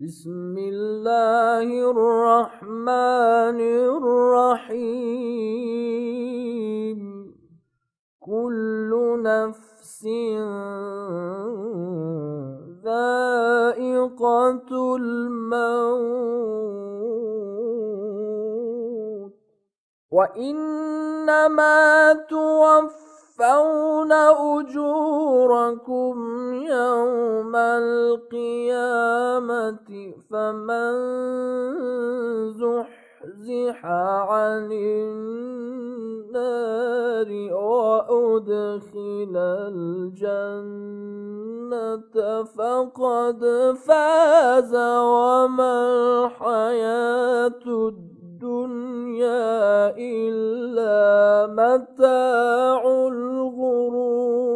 بسم اللہ الرحمن الرحیم کل نفس ذائقۃ الموت وإنما توفون أجوركم يوم القيامة فمن زحزح عن النار وأدخل الجنة فقد فاز وما الحياة الدنيا إلا متاع الغرور.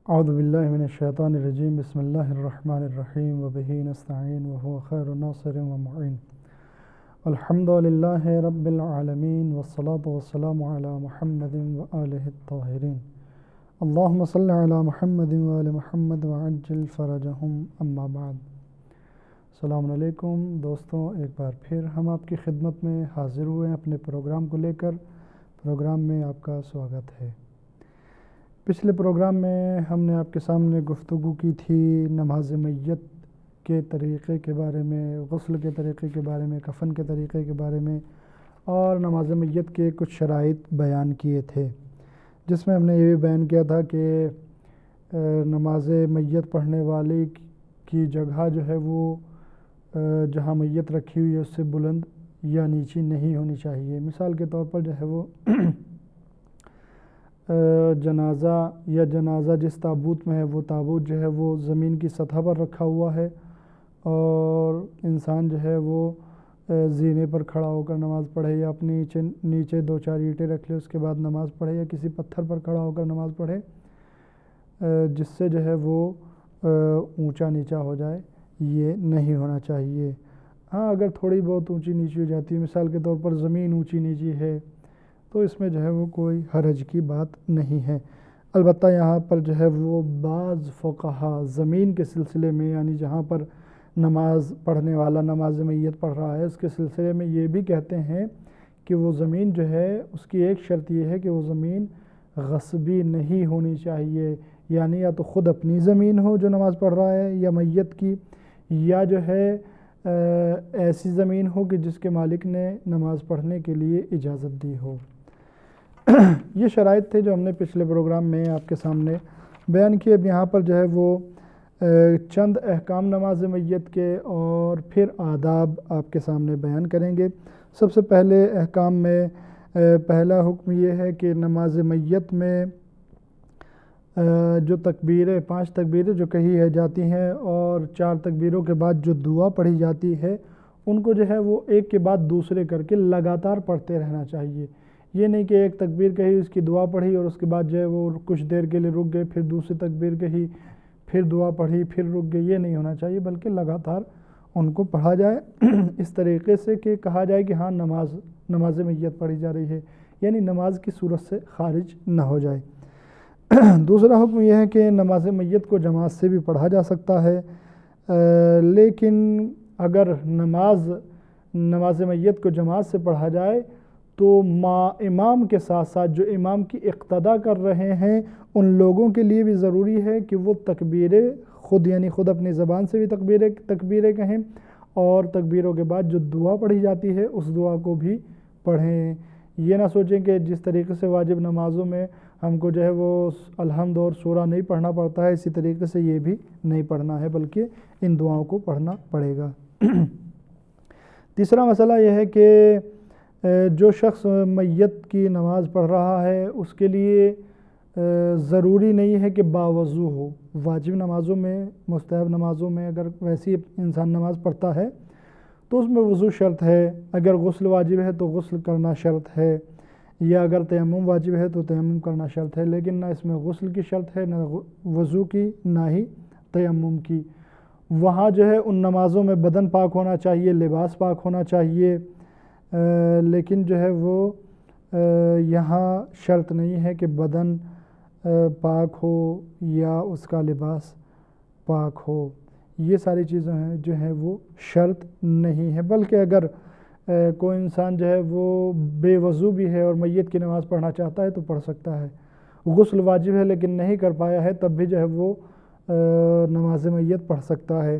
اعوذ باللہ من الشیطان الرجیم بسم اللہ الرحمن الرحیم وبہ نستعین وهو خیر ناصر ومعین الحمد للہ رب العالمین والصلاة والسلام علی محمد وآلہ الطاہرین اللہم صل علی محمد وآل محمد وعجل فرجہم اما بعد. السلام علیکم دوستوں، ایک بار پھر ہم آپ کی خدمت میں حاضر ہوئے ہیں اپنے پروگرام کو لے کر. پروگرام میں آپ کا سواگت ہے. پچھلے پروگرام میں ہم نے آپ کے سامنے گفتگو کی تھی نماز میت کے طریقے کے بارے میں، غسل کے طریقے کے بارے میں، کفن کے طریقے کے بارے میں، اور نماز میت کے کچھ شرائط بیان کیے تھے، جس میں ہم نے یہ بھی بیان کیا تھا کہ نماز میت پڑھنے والے کی جگہ جو ہے وہ جہاں میت رکھی ہوئی ہے اس سے بلند یا نیچی نہیں ہونی چاہیے. مثال کے طور پر جو ہے وہ جنازہ جس تابوت میں ہے وہ تابوت جو ہے وہ زمین کی سطح پر رکھا ہوا ہے اور انسان جو ہے وہ زینے پر کھڑا ہو کر نماز پڑھے یا اپنی نیچے دو چار اینٹیں رکھ لے اس کے بعد نماز پڑھے یا کسی پتھر پر کھڑا ہو کر نماز پڑھے جس سے جو ہے وہ اونچا نیچا ہو جائے، یہ نہیں ہونا چاہیے. ہاں اگر تھوڑی بہت اونچی نیچی ہو جاتی ہے، مثال کے طور پر زمین اونچی نیچی ہے تو اس میں جو ہے وہ کوئی حرج کی بات نہیں ہے. البتہ یہاں پر جو ہے وہ بعض فقہا زمین کے سلسلے میں، یعنی جہاں پر نماز پڑھنے والا نماز میت پڑھ رہا ہے اس کے سلسلے میں یہ بھی کہتے ہیں کہ وہ زمین جو ہے اس کی ایک شرط یہ ہے کہ وہ زمین غصبی نہیں ہونی چاہیے، یعنی یا تو خود اپنی زمین ہو جو نماز پڑھ رہا ہے یا میت کی، یا جو ہے ایسی زمین ہو کہ جس کے مالک نے نماز پڑھنے کے لیے اجازت دی ہو. یہ شرائط تھے جو ہم نے پچھلے پروگرام میں آپ کے سامنے بیان کیے. اب یہاں پر جو ہے وہ چند احکام نماز میت کے اور پھر آداب آپ کے سامنے بیان کریں گے. سب سے پہلے احکام میں پہلا حکم یہ ہے کہ نماز میت میں جو تکبیریں 5 تکبیریں جو کہی ہے جاتی ہیں اور 4 تکبیروں کے بعد جو دعا پڑھی جاتی ہے ان کو جو ہے وہ ایک کے بعد دوسرے کر کے لگاتار پڑھتے رہنا چاہیے. یہ نہیں کہ ایک تکبیر کہی اس کی دعا پڑھی اور اس کے بعد جو ہے وہ کچھ دیر کے لیے رک گئے، پھر دوسری تکبیر کہی پھر دعا پڑھی پھر رک گئے، یہ نہیں ہونا چاہیے بلکہ لگاتار ان کو پڑھا جائے اس طریقے سے کہ کہا جائے کہ ہاں نماز میت پڑھی جا رہی ہے، یعنی نماز کی صورت سے خارج نہ ہو جائے. دوسرا حکم یہ ہے کہ نماز میت کو جماعت سے بھی پڑھا جا سکتا ہے، لیکن اگر نماز میت کو جماعت سے پڑھا جائے تو امام کے ساتھ ساتھ جو امام کی اقتدا کر رہے ہیں ان لوگوں کے لیے بھی ضروری ہے کہ وہ تکبیریں خود اپنی زبان سے بھی تکبیریں کہیں اور تکبیروں کے بعد جو دعا پڑھی جاتی ہے اس دعا کو بھی پڑھیں. یہ نہ سوچیں کہ جس طریقے سے واجب نمازوں میں ہم کو جو ہے وہ الحمد اور سورہ نہیں پڑھنا پڑتا ہے، اسی طریقے سے یہ بھی نہیں پڑھنا ہے بلکہ ان دعاؤں کو پڑھنا پڑے گا. تیسرا مسئلہ یہ ہے کہ جو شخص میت کی نماز پڑھ رہا ہے اس کے لیے ضروری نہیں ہے کہ باوضو ہو. واجب نمازوں میں، مستحب نمازوں میں اگر ویسی انسان نماز پڑھتا ہے تو اس میں وضو شرط ہے. اگر غسل واجب ہے تو غسل کرنا شرط ہے. یا اگر تیمم واجب ہے تو تیمم کرنا شرط ہے، لیکن نہ اس میں غسل کی شرط ہے، نہ وضو کی، نہ ہی تیمم کی۔ وہاں جو ہے ان نمازوں میں بدن پاک ہونا چاہیے، لباس پاک ہونا چاہیے، لیکن جو ہے وہ یہاں شرط نہیں ہے کہ بدن پاک ہو یا اس کا لباس پاک ہو۔ یہ ساری چیزیں ہیں جو ہیں وہ شرط نہیں ہے، بلکہ اگر کوئی انسان جو ہے وہ بے وضو بھی ہے اور میت کی نماز پڑھنا چاہتا ہے تو پڑھ سکتا ہے۔ غسل واجب ہے لیکن نہیں کر پایا ہے تب بھی جو ہے وہ نماز میت پڑھ سکتا ہے۔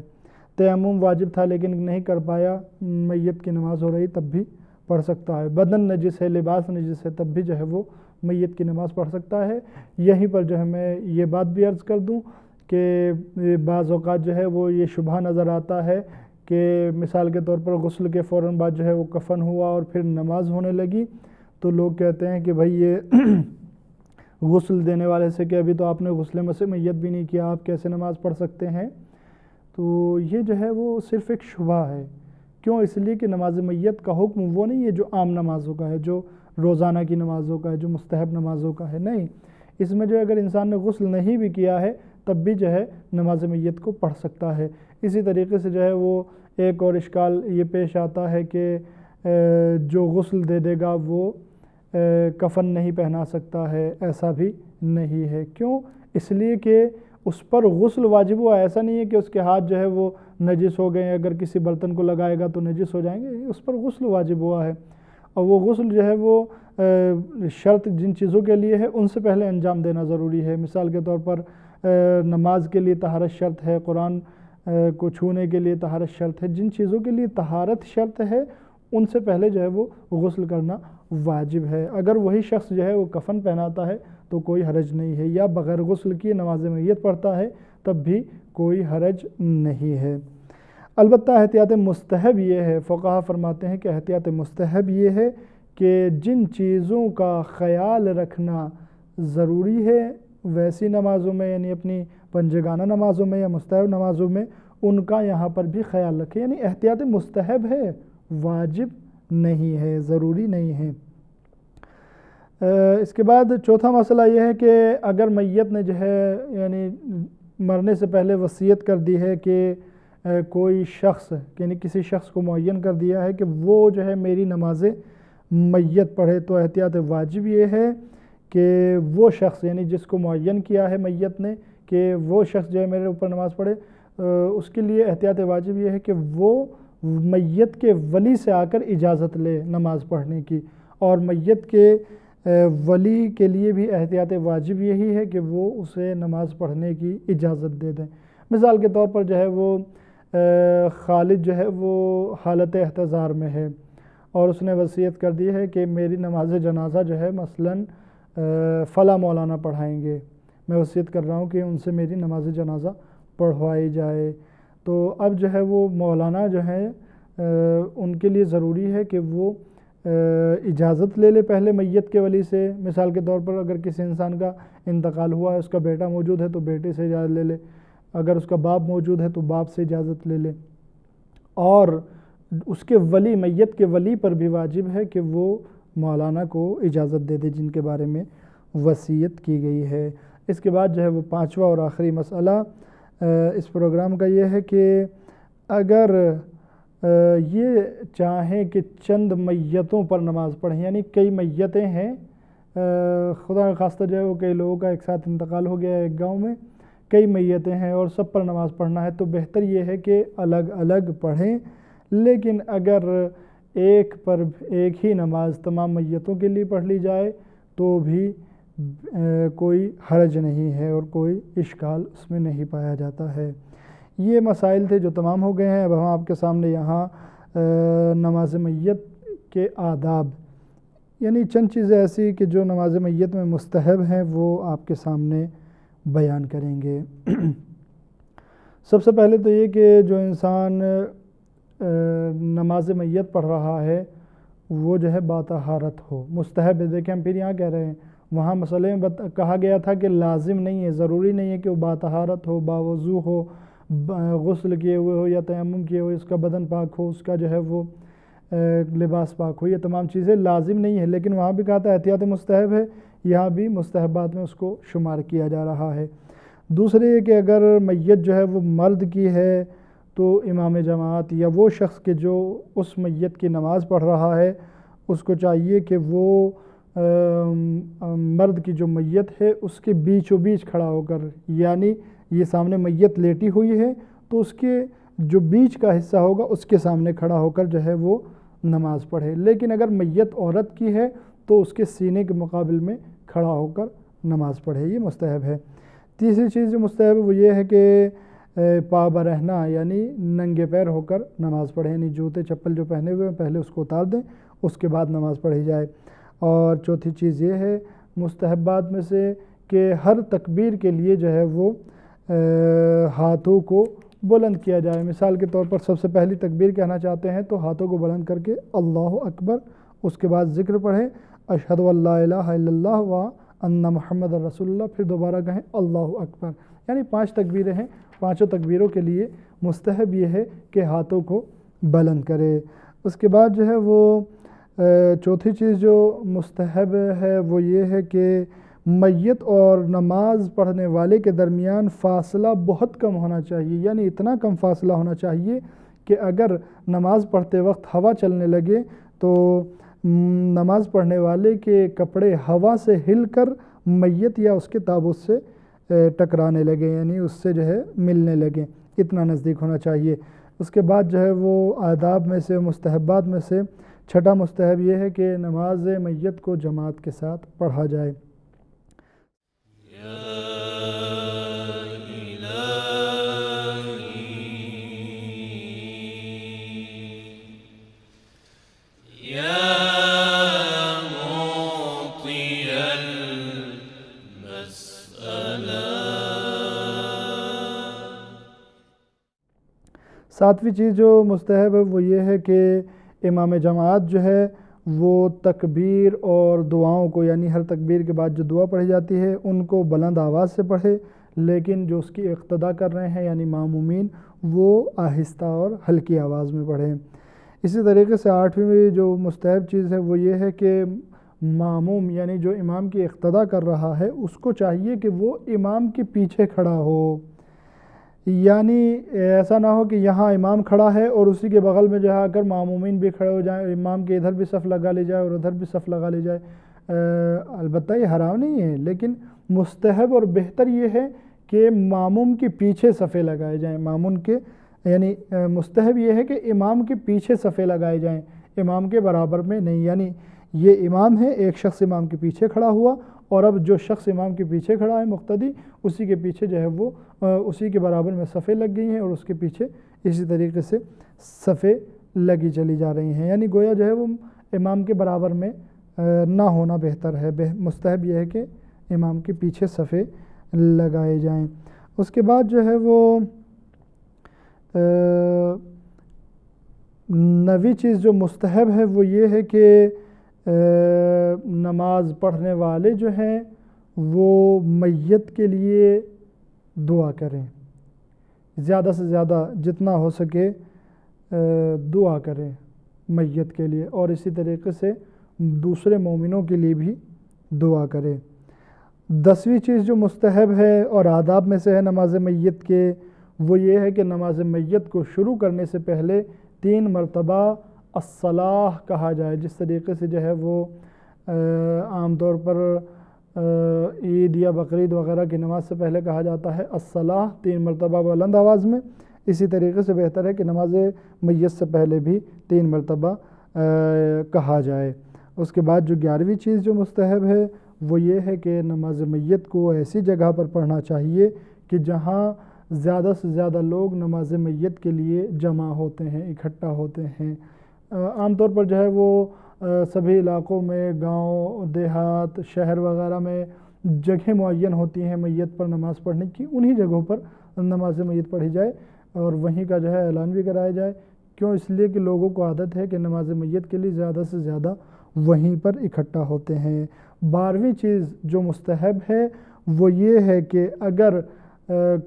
تیمم واجب تھا لیکن نہیں کر پایا، میت کی نماز ہو رہی تب بھی پڑھ سکتا ہے۔ بدن نجس ہے، لباس نجس ہے، تب بھی جو ہے وہ میت کی نماز پڑھ سکتا ہے۔ یہیں پر جو ہے میں یہ بات بھی عرض کر دوں کہ بعض اوقات جو ہے وہ یہ شبہ نظر آتا ہے کہ مثال کے طور پر غسل کے فوراً بعد جو ہے وہ کفن ہوا اور پھر نماز ہونے لگی، تو لوگ کہتے ہیں کہ بھائی یہ غسل دینے والے سے کہ ابھی تو آپ نے غسل مسح میت بھی نہیں کیا، آپ کیسے نماز پڑھ سکتے ہیں؟ تو یہ جو ہے وہ صرف ایک شبہ ہے۔ کیوں؟ اس لیے کہ نماز میت کا حکم وہ نہیں ہے جو عام نمازوں کا ہے، جو روزانہ کی نمازوں کا ہے، جو مستحب نمازوں کا ہے، نہیں، اس میں جو اگر انسان نے غسل نہیں بھی کیا ہے تب بھی جو ہے نماز میت کو پڑھ سکتا ہے۔ اسی طریقے سے جو ہے وہ ایک اور اشکال یہ پیش آتا ہے کہ جو غسل دے دے گا وہ کفن نہیں پہنا سکتا ہے، ایسا بھی نہیں ہے۔ کیوں؟ اس لیے کہ اس پر غسل واجب ہوا، ایسا نہیں ہے کہ اس کے ہاتھ جو ہے وہ نجس ہو گئے، اگر کسی برتن کو لگائے گا تو نجس ہو جائیں گے، اس پر غسل واجب ہوا ہے، اور وہ غسل جو ہے وہ شرط جن چیزوں کے لیے ہے ان سے پہلے انجام دینا ضروری ہے۔ مثال کے طور پر نماز کے لیے طہارت شرط ہے، قرآن کو چھونے کے لیے طہارت شرط ہے، جن چیزوں کے لیے طہارت شرط ہے ان سے پہلے جو ہے وہ غسل کرنا واجب ہے۔ اگر وہی شخص جو ہے وہ کفن پہناتا ہے تو کوئی حرج نہیں ہے، یا بغیر غسل کیے نماز میت پڑھتا ہے تب بھی کوئی حرج نہیں ہے۔ البتہ احتیاط مستحب یہ ہے، فقہا فرماتے ہیں کہ احتیاط مستحب یہ ہے کہ جن چیزوں کا خیال رکھنا ضروری ہے ویسی نمازوں میں، یعنی اپنی پنجگانہ نمازوں میں یا مستحب نمازوں میں، ان کا یہاں پر بھی خیال رکھیں، یعنی احتیاط مستحب ہے، واجب نہیں ہے، ضروری نہیں ہے۔ اس کے بعد چوتھا مسئلہ یہ ہے کہ اگر میت نے جو ہے یعنی مرنے سے پہلے وصیت کر دی ہے کہ کوئی شخص، یعنی کسی شخص کو معین کر دیا ہے کہ وہ جو ہے میری نماز میت پڑھے، تو احتیاط واجب یہ ہے کہ وہ شخص، یعنی جس کو معین کیا ہے میت نے کہ وہ شخص جو ہے میرے اوپر نماز پڑھے، اس کے لیے احتیاط واجب یہ ہے کہ وہ میت کے ولی سے آ کر اجازت لے نماز پڑھنے کی، اور میت کے ولی کے لیے بھی احتیاط واجب یہی ہے کہ وہ اسے نماز پڑھنے کی اجازت دے دیں۔ مثال کے طور پر جو ہے وہ خالد جو ہے وہ حالت احتضار میں ہے اور اس نے وصیت کر دی ہے کہ میری نماز جنازہ جو ہے مثلاً فلاں مولانا پڑھائیں گے، میں وصیت کر رہا ہوں کہ ان سے میری نماز جنازہ پڑھوائی جائے، تو اب جو ہے وہ مولانا جو ہے ان کے لیے ضروری ہے کہ وہ اجازت لے لے پہلے میت کے ولی سے۔ مثال کے طور پر اگر کسی انسان کا انتقال ہوا ہے، اس کا بیٹا موجود ہے تو بیٹے سے اجازت لے لے، اگر اس کا باپ موجود ہے تو باپ سے اجازت لے لے، اور اس کے ولی، میت کے ولی پر بھی واجب ہے کہ وہ مولانا کو اجازت دے دے جن کے بارے میں وصیت کی گئی ہے۔ اس کے بعد جو ہے وہ پانچواں اور آخری مسئلہ اس پروگرام کا یہ ہے کہ اگر یہ چاہیں کہ چند میتوں پر نماز پڑھیں، یعنی کئی میتیں ہیں، خدا نخواستہ جو ہے وہ کئی لوگوں کا ایک ساتھ انتقال ہو گیا ہے ایک گاؤں میں، کئی میتیں ہیں اور سب پر نماز پڑھنا ہے، تو بہتر یہ ہے کہ الگ الگ پڑھیں، لیکن اگر ایک پر ایک ہی نماز تمام میتوں کے لیے پڑھ لی جائے تو بھی کوئی حرج نہیں ہے اور کوئی اشکال اس میں نہیں پایا جاتا ہے۔ یہ مسائل تھے جو تمام ہو گئے ہیں۔ اب ہم آپ کے سامنے یہاں نماز میت کے آداب، یعنی چند چیزیں ایسی کہ جو نماز میت میں مستحب ہیں وہ آپ کے سامنے بیان کریں گے۔ سب سے پہلے تو یہ کہ جو انسان نماز میت پڑھ رہا ہے وہ جو ہے باطہارت ہو، مستحب ہے۔ دیکھیں ہم پھر یہاں کہہ رہے ہیں، وہاں مسئلے میں کہا گیا تھا کہ لازم نہیں ہے، ضروری نہیں ہے کہ وہ باطہارت ہو، باوضو ہو، غسل کیے ہوئے ہو یا تیمم کیے ہوئے، اس کا بدن پاک ہو، اس کا جو ہے وہ لباس پاک ہو، یہ تمام چیزیں لازم نہیں ہے، لیکن وہاں بھی کہا تھا احتیاط مستحب ہے، یہاں بھی مستحبات میں اس کو شمار کیا جا رہا ہے۔ دوسرے یہ کہ اگر میت جو ہے وہ مرد کی ہے تو امام جماعت یا وہ شخص کہ جو اس میت کی نماز پڑھ رہا ہے اس کو چاہیے کہ وہ مرد کی جو میت ہے اس کے بیچ و بیچ کھڑا ہو کر، یعنی یہ سامنے میت لیٹی ہوئی ہے تو اس کے جو بیچ کا حصہ ہوگا اس کے سامنے کھڑا ہو کر جو ہے وہ نماز پڑھے۔ لیکن اگر میت عورت کی ہے تو اس کے سینے کے مقابل میں کھڑا ہو کر نماز پڑھے، یہ مستحب ہے۔ تیسری چیز جو مستحب ہے وہ یہ ہے کہ پا برہنہ یعنی ننگے پیر ہو کر نماز پڑھیں، یعنی جوتے چپل جو پہنے ہوئے ہیں پہلے اس کو اتار دیں، اس کے بعد نماز پڑھی جائے۔ اور چوتھی چیز یہ ہے مستحبات میں سے کہ ہر تکبیر کے لیے جو ہے وہ ہاتھوں کو بلند کیا جائے۔ مثال کے طور پر سب سے پہلی تکبیر کہنا چاہتے ہیں تو ہاتھوں کو بلند کر کے اللہ اکبر، اس کے بعد ذکر پڑھیں اشہد ان لا الہ الا اللہ و ان محمد رسول اللہ، پھر دوبارہ کہیں اللہ اکبر، یعنی 5 تکبیریں ہیں، 5 تکبیروں کے لیے مستحب یہ ہے کہ ہاتھوں کو بلند کرے۔ اس کے بعد جو ہے وہ چوتھی چیز جو مستحب ہے وہ یہ ہے کہ میت اور نماز پڑھنے والے کے درمیان فاصلہ بہت کم ہونا چاہیے، یعنی اتنا کم فاصلہ ہونا چاہیے کہ اگر نماز پڑھتے وقت ہوا چلنے لگے تو نماز پڑھنے والے کے کپڑے ہوا سے ہل کر میت یا اس کے تابوت سے ٹکرانے لگے، یعنی اس سے جو ہے ملنے لگے، اتنا نزدیک ہونا چاہیے۔ اس کے بعد جو ہے وہ آداب میں سے مستحبات میں سے چھٹا مستحب یہ ہے کہ نماز میت کو جماعت کے ساتھ پڑھا جائے۔ ساتویں چیز جو مستحب ہے وہ یہ ہے کہ امام جماعت جو ہے وہ تکبیر اور دعاؤں کو، یعنی ہر تکبیر کے بعد جو دعا پڑھی جاتی ہے ان کو بلند آواز سے پڑھے، لیکن جو اس کی اقتدا کر رہے ہیں یعنی مامومین وہ آہستہ اور ہلکی آواز میں پڑھیں۔ اسی طریقے سے 8ویں جو مستحب چیز ہے وہ یہ ہے کہ ماموم یعنی جو امام کی اقتدا کر رہا ہے اس کو چاہیے کہ وہ امام کے پیچھے کھڑا ہو، یعنی ایسا نہ ہو کہ یہاں امام کھڑا ہے اور اسی کے بغل میں جا کر مامومین بھی کھڑے ہو جائیں، امام کے ادھر بھی صف لگا لی جائے اور ادھر بھی صف لگا لی جائے۔ البتہ یہ حرام نہیں ہے، لیکن مستحب اور بہتر یہ ہے کہ ماموم کے پیچھے صفیں لگائے جائیں، ماموم کے یعنی مستحب یہ ہے کہ امام کے پیچھے صفیں لگائے جائیں، امام کے برابر میں نہیں، یعنی یہ امام ہے، ایک شخص امام کے پیچھے کھڑا ہوا اور اب جو شخص امام کے پیچھے کھڑا ہے مقتدی، اسی کے پیچھے جو ہے وہ اسی کے برابر میں صفیں لگ گئی ہیں اور اس کے پیچھے اسی طریقے سے صفیں لگی چلی جا رہی ہیں، یعنی گویا جو ہے وہ امام کے برابر میں نہ ہونا بہتر ہے، مستحب یہ ہے کہ امام کے پیچھے صفیں لگائے جائیں۔ اس کے بعد جو ہے وہ 9ویں چیز جو مستحب ہے وہ یہ ہے کہ نماز پڑھنے والے جو ہیں وہ میت کے لیے دعا کریں، زیادہ سے زیادہ جتنا ہو سکے دعا کریں میت کے لیے، اور اسی طریقے سے دوسرے مومنوں کے لیے بھی دعا کریں۔ 10ویں چیز جو مستحب ہے اور آداب میں سے ہے نماز میت کے وہ یہ ہے کہ نماز میت کو شروع کرنے سے پہلے 3 مرتبہ الصلاۃ کہا جائے، جس طریقے سے جو ہے وہ عام طور پر عید یا بقرعید وغیرہ کی نماز سے پہلے کہا جاتا ہے الصلاۃ 3 مرتبہ بلند آواز میں، اسی طریقے سے بہتر ہے کہ نماز میت سے پہلے بھی 3 مرتبہ کہا جائے۔ اس کے بعد جو 11ویں چیز جو مستحب ہے وہ یہ ہے کہ نماز میت کو ایسی جگہ پر پڑھنا چاہیے کہ جہاں زیادہ سے زیادہ لوگ نماز میت کے لیے جمع ہوتے ہیں، اکٹھا ہوتے ہیں۔ عام طور پر جو ہے وہ سبھی علاقوں میں گاؤں دیہات شہر وغیرہ میں جگہیں معین ہوتی ہیں میت پر نماز پڑھنے کی، انہی جگہوں پر نماز میت پڑھی جائے اور وہیں کا جو ہے اعلان بھی کرایا جائے، کیوں؟ اس لیے کہ لوگوں کو عادت ہے کہ نماز میت کے لیے زیادہ سے زیادہ وہیں پر اکٹھا ہوتے ہیں۔ 12ویں چیز جو مستحب ہے وہ یہ ہے کہ اگر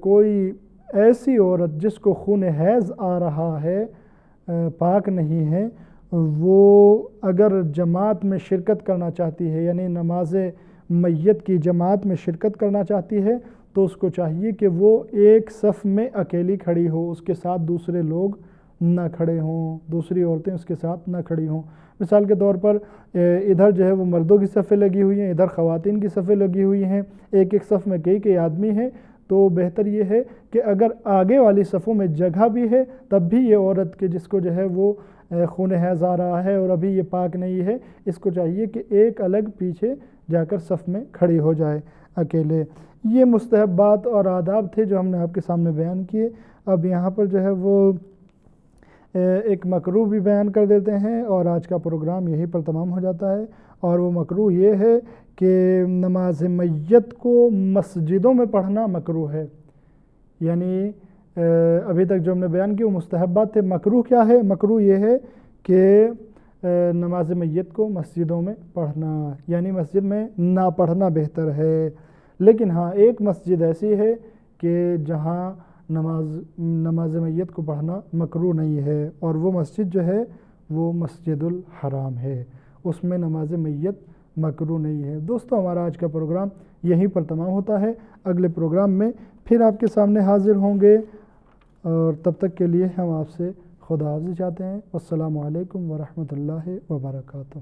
کوئی ایسی عورت جس کو خون حیض آ رہا ہے، پاک نہیں ہے، وہ اگر جماعت میں شرکت کرنا چاہتی ہے، یعنی نماز میت کی جماعت میں شرکت کرنا چاہتی ہے، تو اس کو چاہیے کہ وہ ایک صف میں اکیلی کھڑی ہو، اس کے ساتھ دوسرے لوگ نہ کھڑے ہوں، دوسری عورتیں اس کے ساتھ نہ کھڑی ہوں۔ مثال کے طور پر ادھر جو ہے وہ مردوں کی صفیں لگی ہوئی ہیں، ادھر خواتین کی صفیں لگی ہوئی ہیں، ایک ایک صف میں کئی آدمی ہیں، تو بہتر یہ ہے کہ اگر آگے والی صفوں میں جگہ بھی ہے تب بھی یہ عورت کہ جس کو جو ہے وہ خون حیض آ رہا ہے اور ابھی یہ پاک نہیں ہے، اس کو چاہیے کہ ایک الگ پیچھے جا کر صف میں کھڑی ہو جائے اکیلے۔ یہ مستحبات اور آداب تھے جو ہم نے آپ کے سامنے بیان کیے۔ اب یہاں پر جو ہے وہ ایک مکروہ بھی بیان کر دیتے ہیں اور آج کا پروگرام یہیں پر تمام ہو جاتا ہے، اور وہ مکروہ یہ ہے کہ نماز میت کو مسجدوں میں پڑھنا مکروہ ہے۔ یعنی ابھی تک جو ہم نے بیان کی وہ مستحبات تھے، مکروہ کیا ہے؟ مکروہ یہ ہے کہ نماز میت کو مسجدوں میں پڑھنا، یعنی مسجد میں نہ پڑھنا بہتر ہے۔ لیکن ہاں ایک مسجد ایسی ہے کہ جہاں نماز میت کو پڑھنا مکروہ نہیں ہے، اور وہ مسجد جو ہے وہ مسجد الحرام ہے، اس میں نماز میت مکروہ نہیں ہے۔ دوستو ہمارا آج کا پروگرام یہیں پر تمام ہوتا ہے، اگلے پروگرام میں پھر آپ کے سامنے حاضر ہوں گے، اور تب تک کے لیے ہم آپ سے خدا حافظی چاہتے ہیں۔ السلام علیکم ورحمۃ اللہ وبرکاتہ۔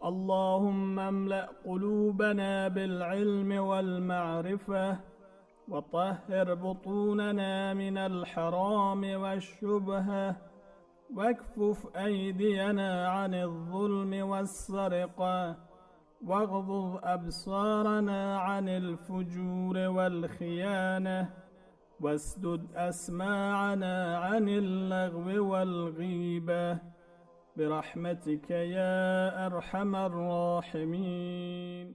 اللهم املأ قلوبنا بالعلم والمعرفة، وطهر بطوننا من الحرام والشبهة، واكفف أيدينا عن الظلم والسرقة، واغضض أبصارنا عن الفجور والخيانة، واسدد أسماعنا عن اللغو والغيبة، برحمتك يا أرحم الراحمين۔